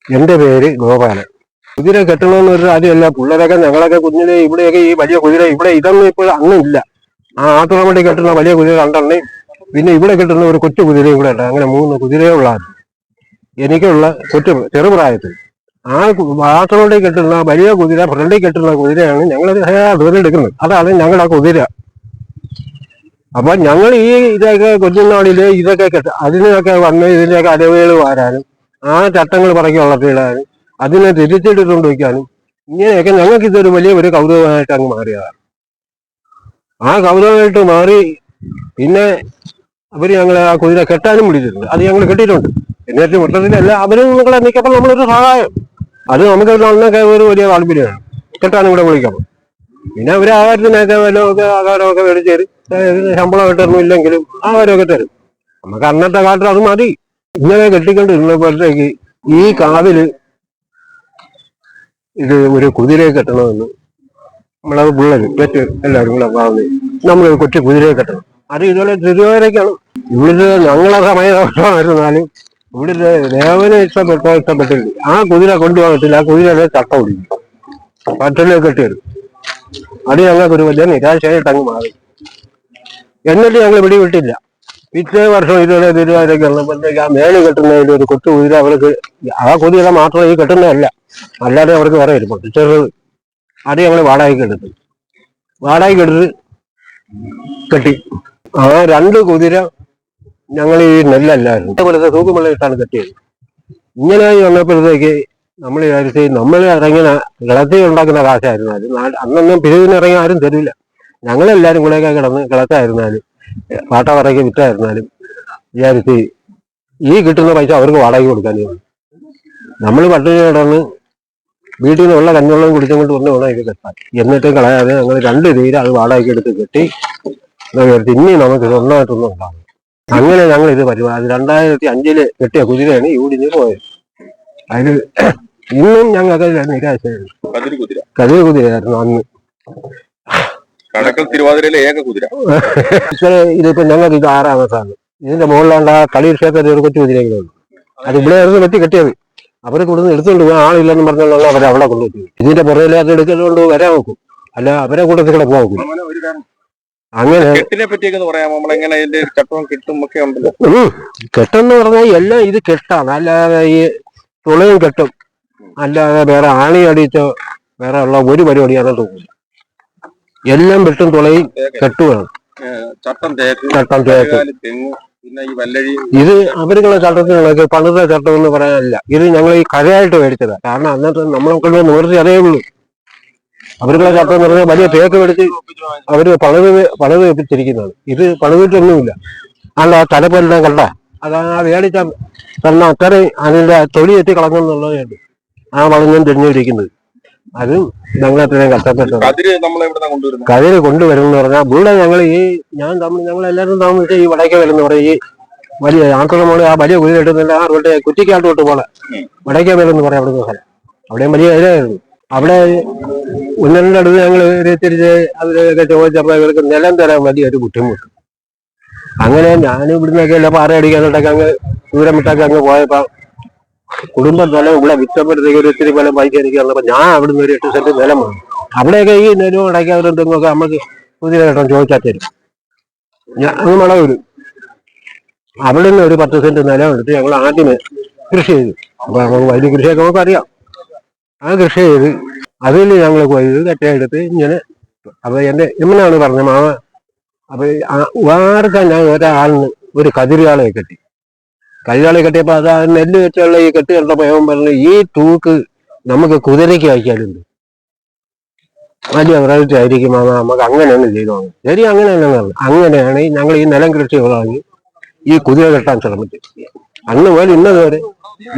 എന്റെ പേര് ഗോപാലൻ. കുതിര കെട്ടണമെന്നൊരു കാര്യമല്ല. പിള്ളേരൊക്കെ ഞങ്ങളൊക്കെ കുഞ്ഞിലെ ഇവിടെയൊക്കെ ഈ വലിയ കുതിര ഇവിടെ ഇതൊന്നും ഇപ്പോൾ അന്നും ഇല്ല. ആ ആട്ടുറമണ്ടി കെട്ടുന്ന വലിയ കുതിര രണ്ടെണ്ണേ, പിന്നെ ഇവിടെ കെട്ടുന്ന ഒരു കൊച്ചു കുതിരയും കൂടെ ഉണ്ട്. അങ്ങനെ 3 കുതിരയുള്ളതാണ് എനിക്കുള്ള ചെറുപ്രായത്തിൽ. ആ ആട്ടുറമണ്ടി കെട്ടുന്ന വലിയ കുതിര ഫ്രണ്ടിൽ കെട്ടുന്ന കുതിരയാണ് ഞങ്ങൾ എടുക്കുന്നത്. അതാണ് ഞങ്ങളുടെ കുതിര. അപ്പൊ ഞങ്ങൾ ഈ ഇതൊക്കെ കുഞ്ഞുനാളില് ഇതൊക്കെ അതിനൊക്കെ വന്ന് ഇതിന്റെയൊക്കെ അലവുകൾ വാരാനും ആ ചട്ടങ്ങൾ പറക്കി വളർത്തിയിടാനും അതിനെ തിരിച്ചിട്ടിട്ടുണ്ട് വയ്ക്കാനും ഇങ്ങനെയൊക്കെ ഞങ്ങൾക്ക് ഇതൊരു ഒരു കൗതുകമായിട്ട് അങ്ങ് മാറിയതാണ്. ആ കൗതുകമായിട്ട് മാറി. പിന്നെ അവര് ഞങ്ങളെ ആ കുതിര കെട്ടാനും വിളിച്ചിട്ടുണ്ട്. അത് ഞങ്ങൾ കെട്ടിയിട്ടുണ്ട്. എന്നിട്ട് മൊത്തത്തിലല്ല അവരും നിങ്ങളെ നിൽക്കപ്പോൾ നമ്മളൊരു സഹായം. അത് നമുക്ക് അന്നൊക്കെ ഒരു വലിയ താല്പര്യമാണ് കെട്ടാനും കൂടെ വിളിക്കണം. പിന്നെ അവര് ആഹാരത്തിനൊക്കെ വല്ലതൊക്കെ ആഹാരമൊക്കെ മേടിച്ച് തരും. ശമ്പളം കിട്ടൊന്നും ഇല്ലെങ്കിലും ആഹാരമൊക്കെ തരും. നമുക്ക് അന്നത്തെ കാലത്ത് അത് മതി. ഇങ്ങനെ കെട്ടിക്കൊണ്ടിരുന്നപ്പോഴത്തേക്ക് ഈ കാവില് ഇത് ഒരു കുതിരയെ കെട്ടണമെന്ന് നമ്മളത് പിള്ളേര് തെറ്റ് എല്ലാവരും കൂടെ പറഞ്ഞു. നമ്മളൊരു കൊച്ചു കുതിരയെ കെട്ടണം. അത് ഇതുപോലെ തിരുവാതിരക്കാണ്. ഇവിടുത്തെ ഞങ്ങളെ സമയമായിരുന്നാലും ഇവിടുത്തെ ദേവനെ ഇഷ്ടപ്പെട്ടില്ല. ആ കുതിര കൊണ്ടുപോകത്തില്ല. ആ കുതിരയുടെ ചട്ട ഒടിക്കും, പറ്റലൊക്കെ കെട്ടിയത്. അത് ഞങ്ങൾക്കൊരു വലിയ നിരാശയായിട്ട് അങ്ങ് മാറി. എന്നിട്ട് ഞങ്ങൾ പിടിവിട്ടില്ല. പിറ്റേ വർഷം ഇതുപോലെ തിരുവാതിരയ്ക്ക് വന്നപ്പോഴത്തേക്ക് ആ മേല് കെട്ടുന്നതിൽ ഒരു കൊച്ചു കുതിര അവർക്ക്, ആ കുതിര മാത്രം ഈ കെട്ടുന്നതല്ല, അല്ലാതെ അവർക്ക് വേറെ വരുമ്പോൾ ചെറുത്. അത് ഞങ്ങൾ വാടകയ്ക്ക് എടുത്ത് കെട്ടി. ആ 2 കുതിര ഞങ്ങൾ ഈ നെല്ലല്ലായിരുന്നു ഇതേപോലത്തെ തൂക്കുമള്ളിയിട്ടാണ് കെട്ടിയത്. ഇങ്ങനെയായി വന്നപ്പോഴത്തേക്ക് നമ്മൾ വിചാരിച്ച് നമ്മൾ ഇറങ്ങിയ കിളത്തി ഉണ്ടാക്കുന്ന കാശായിരുന്നാലും അന്നൊന്നും പിരിവിന് ഇറങ്ങി ആരും തരില്ല. ഞങ്ങളെല്ലാവരും കൂടെയൊക്കെ കിടന്ന് കിളത്തായിരുന്നാലും പാട്ട പറയ്ക്ക് വിറ്റായിരുന്നാലും വിചാരിച്ച് ഈ കിട്ടുന്ന പൈസ അവർക്ക് വാടകയ്ക്ക് കൊടുക്കാൻ. നമ്മൾ പട്ടിണി കിടന്ന് വീട്ടിൽ നിന്നുള്ള കഞ്ഞിവെള്ളം കുടിച്ചുകൊണ്ട് വേണം ഇത് കെട്ടാൻ. എന്നിട്ട് കളയാതെ ഞങ്ങൾ 2 തീരെ അത് വാടകയ്ക്ക് എടുത്ത് കെട്ടി. ഇനി നമുക്ക് സ്വന്തമായിട്ടൊന്നും ഉണ്ടാകും. അങ്ങനെ ഞങ്ങൾ ഇത് പരിപാടി 2005 കെട്ടിയ കുതിരയാണ് ഈ ഊടിഞ്ഞ് പോയത്. അതിന് ഇന്നും ഞങ്ങൾക്ക് നിരാശയാണ്. കതിര് കുതിരയായിരുന്നു അന്ന്. തിരുവാതിരയിലെ ഏക കുതിര. ഇതിപ്പോ ഞങ്ങൾക്ക് ഇത് 6ാമത്താണ്. ഇതിന്റെ മുകളിലാണ്ട് ആ കളീർ ക്ഷേത്രത്തിൽ ഒരു കൊച്ചു കുതിരകളുണ്ട്. അത് ഇവിടെ ആയിരുന്നു വെട്ടി കെട്ടിയത്. അവരെ കൊടുന്ന് എടുത്തുകൊണ്ട് പോകാൻ ആളില്ലെന്ന് പറഞ്ഞുള്ള അവരെ അവിടെ കൊണ്ടുപോയി. ഇതിന്റെ പുറകിലെ അത് എടുക്കൊണ്ട് വരാൻ നോക്കും, അല്ല അവരെ കൂട്ടത്തിൽ കൂടെ പോകാൻ നോക്കും. അങ്ങനെ കെട്ടെന്ന് പറഞ്ഞാൽ എല്ലാം ഇത് കെട്ടാണ്, അല്ലാതെ ഈ തുളയും കെട്ടും, അല്ലാതെ വേറെ ആണി അടിച്ചോ വേറെ ഉള്ള ഒരു പരിപാടി അത് തോന്നില്ല. എല്ലാം വെട്ടും തുളയും കെട്ടുകയാണ്. ചട്ടം തേക്ക്. ഇത് അവരുള്ള ചട്ടത്തിനൊക്കെ പണിത ചട്ടം എന്ന് പറയാനല്ല. ഇത് ഞങ്ങൾ ഈ കരയായിട്ട് മേടിച്ചതാണ്. കാരണം അന്നത്തെ നമ്മളെ നിവർത്തി അതേ ഉള്ളൂ. അവരുള്ള ചട്ടം എന്ന് പറഞ്ഞാൽ വലിയ തേക്ക് മേടിച്ച് അവര് പണിത് വെപ്പിച്ചിരിക്കുന്നതാണ്. ഇത് പണിതിട്ടൊന്നുമില്ല. അല്ല തലപ്പെല്ലാം കണ്ട അതാണ് ആ വേടിച്ച കാരണം അത്രയും അതിന്റെ തൊലി എത്തി കളഞ്ഞെന്നുള്ളതുണ്ട് ആ വളഞ്ഞും തിരിഞ്ഞിരിക്കുന്നത്. അതും ഞങ്ങളത്രയും കഷ്ടപ്പെട്ടു. കതിര് കൊണ്ടുവരുമെന്ന് പറഞ്ഞാൽ ഇവിടെ ഞങ്ങൾ ഞങ്ങളെല്ലാവരും താമസിച്ച ഈ വടക്കേ വരുന്ന പറയും. ഈ വലിയ ആട്ടുള്ള ആ വലിയ കുതിര ഇട്ടുന്നില്ല. ആ റോട്ട് കുറ്റിക്കാട്ട് തൊട്ട് പോലെ വടക്കേ വരുമെന്ന് പറയാം. അവിടുന്ന് സ്ഥലം അവിടെയും വലിയ ഇതായിരുന്നു. അവിടെ 1-2 അടുത്ത് ഞങ്ങൾ തിരിച്ച് അതിലൊക്കെ ചോദിച്ചപ്പോൾ ഇവർക്ക് നിലം തരാൻ വലിയൊരു ബുദ്ധിമുട്ട്. അങ്ങനെ ഞാനും ഇവിടുന്നൊക്കെ എല്ലാം പാറ അടിക്കാനോട്ടൊക്കെ അങ്ങ് ദൂരം വിട്ടൊക്കെ അങ്ങ് പോയപ്പോ കുടുംബം നിലം ഇവിടെ വിറ്റപ്പോഴത്തേക്ക് ഒരു ഇത്തിരി പോലെ പൈസ എനിക്ക് വന്നപ്പോ ഞാൻ അവിടുന്ന് ഒരു 8 സെന്റ് നിലം വാങ്ങി. അവിടെയൊക്കെ ഈ നിലവും അടയ്ക്കാതെ തെങ്ങൊക്കെ നമുക്ക് കുതിര കേട്ടോ ചോദിച്ചാൽ തരും. അങ്ങ് മളവൂര് അവിടെ നിന്ന് ഒരു 10 സെന്റ് നിലം എടുത്ത് ഞങ്ങൾ ആദ്യമേ കൃഷി ചെയ്തു. അപ്പൊ നമുക്ക് വലിയ കൃഷിയൊക്കെ നമുക്ക് അറിയാം. ആ കൃഷി ചെയ്ത് അതിൽ ഞങ്ങൾ പോയി കറ്റയെടുത്ത് ഇങ്ങനെ. അപ്പൊ എന്റെ ഇമ്മനാണ് പറഞ്ഞ മാമ. അപ്പൊ വാർക്കാൻ ഞാൻ ഒരാളിന് ഒരു കതിരാളെ കെട്ടി. കതിരാളെ കെട്ടിയപ്പോ അത് നെല്ല് വെച്ചുള്ള ഈ കെട്ട് കണ്ടപ്പോ അവൻ പറഞ്ഞു ഈ തൂക്ക് നമുക്ക് കുതിരയ്ക്ക് അയക്കാനുണ്ട്, വലിയ റേറ്റ് ആയിരിക്കും മാമ, നമുക്ക് അങ്ങനെയാണ് ചെയ്തോ. ശരി അങ്ങനെയാണ് പറഞ്ഞു. അങ്ങനെയാണ് ഞങ്ങൾ ഈ നിലം കൃഷി വാങ്ങി ഈ കുതിര കെട്ടാൻ ശ്രമിച്ചത്. അന്ന് പോലെ ഇന്നതുവരെ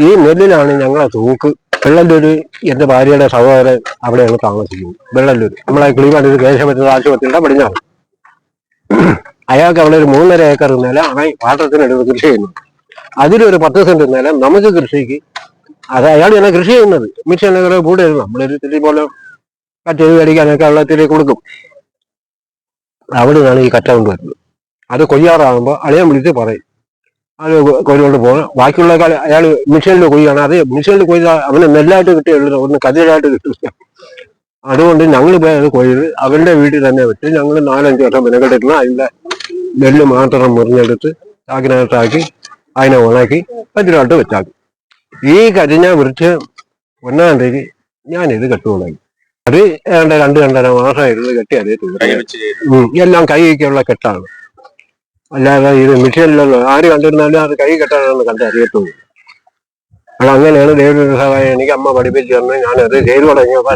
ഈ നെല്ലിലാണ് ഞങ്ങളെ തൂക്ക്. വെള്ളല്ലൂര് എന്റെ ഭാര്യയുടെ സഹോദരൻ അവിടെയാണ് താമസിക്കുന്നത്. വെള്ളല്ലൂര് നമ്മളെ കിളിമാനൂർ കേശവത്തിന്റെ ആശുപത്രിയുടെ പടിഞ്ഞാറ്. അയാൾക്ക് അവിടെ ഒരു 3.5 ഏക്കർ നിലം അവൻ പാട്ടത്തിനെടുത്ത് കൃഷി ചെയ്യുന്നു. അതിലൊരു 10 സെന്റ് നിലം നമുക്ക് കൃഷിക്ക്. അത് അയാൾ തന്നെ കൃഷി ചെയ്യുന്നത്. മിഷനൊക്കെ കൂടെ നമ്മളൊരു തിരി പോലെ കറ്റ മേടിക്കാനൊക്കെ വെള്ളത്തിൽ കൊടുക്കും. അവിടെ നിന്നാണ് ഈ കറ്റ കൊണ്ടുവരുന്നത്. അത് കൊയ്യാറാകുമ്പോൾ അളിയൻ വിളിച്ച് പറയും അത് കൊയ്തുകൊണ്ട് പോകും. ബാക്കിയുള്ള അയാൾ മിഷനിൽ കൊയ്യാണ്. അത് മിഷനിൽ കൊയ്ത അവന് നെല്ലായിട്ട് കിട്ടിയുള്ളൂ, ഒന്ന് കതിരായിട്ട് കിട്ടില്ല. അതുകൊണ്ട് ഞങ്ങൾ പോയി അത് കൊയ്ത് അവന്റെ വീട്ടിൽ തന്നെ വെച്ച് ഞങ്ങൾ 4-5 വർഷം മെനക്കെട്ടിരുന്ന അതിന്റെ നെല്ല് മാത്രം മുറിഞ്ഞെടുത്ത് ചാക്കിനകത്താക്കി അതിനെ ഉണക്കി കതിരായിട്ട് വെച്ചാക്കി. ഈ കരിഞ്ഞ വൃക്ഷം 1-ാം തീയതി ഞാനിത് കെട്ടുകൊണ്ടായി. അത് ഏതാണ്ട് 2-2.5 മാസമായിരുന്നു കെട്ടി. അതേ എല്ലാം കൈക്കുള്ള കെട്ടാണ്, അല്ലാതെ ഇത് മിഷനിലല്ലോ. ആര് കണ്ടിരുന്നാലും അത് കൈ കെട്ടാനാണെന്ന് കണ്ടറിയത്തുള്ളൂ. അത് അങ്ങനെയാണ് ദൈവത്തിന്റെ സഹായം. എനിക്ക് അമ്മ പഠിപ്പിച്ചു തന്നെ ഞാനത് ചെയ്തു തുടങ്ങിയപ്പോൾ